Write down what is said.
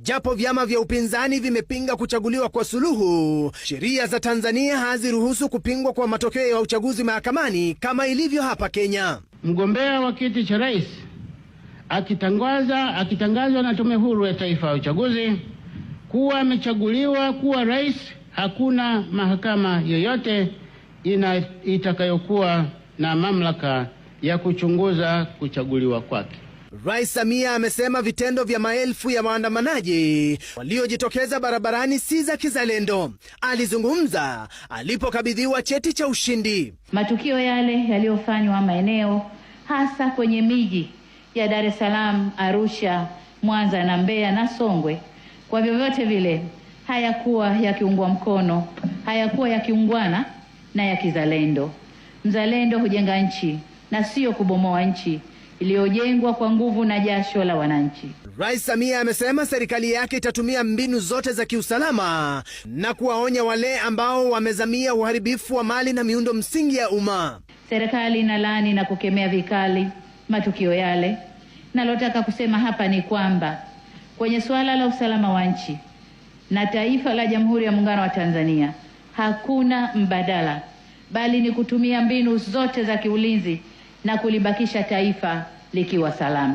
Japo vyama vya upinzani vimepinga kuchaguliwa kwa Suluhu, sheria za Tanzania haziruhusu kupingwa kwa matokeo ya uchaguzi mahakamani kama ilivyo hapa Kenya. Mgombea wa kiti cha rais akitangazwa na Tume Huru ya Taifa ya Uchaguzi kuwa amechaguliwa kuwa rais, hakuna mahakama yoyote itakayokuwa na mamlaka ya kuchunguza kuchaguliwa kwake. Rais Samia amesema vitendo vya maelfu ya waandamanaji waliojitokeza barabarani si za kizalendo. Alizungumza alipokabidhiwa cheti cha ushindi. Matukio yale yaliyofanywa maeneo hasa kwenye miji ya Dar es Salaam, Arusha, Mwanza na Mbeya na Songwe, kwa vyovyote vile hayakuwa yakiungwa mkono, hayakuwa yakiungwana na ya kizalendo. Mzalendo hujenga nchi na sio kubomoa nchi iliyojengwa kwa nguvu na jasho la wananchi. Rais Samia amesema serikali yake itatumia mbinu zote za kiusalama na kuwaonya wale ambao wamezamia uharibifu wa mali na miundo msingi ya umma. Serikali inalaani na kukemea vikali matukio yale. Nalotaka kusema hapa ni kwamba kwenye suala la usalama wa nchi na taifa la Jamhuri ya Muungano wa Tanzania hakuna mbadala, bali ni kutumia mbinu zote za kiulinzi na kulibakisha taifa likiwa salama.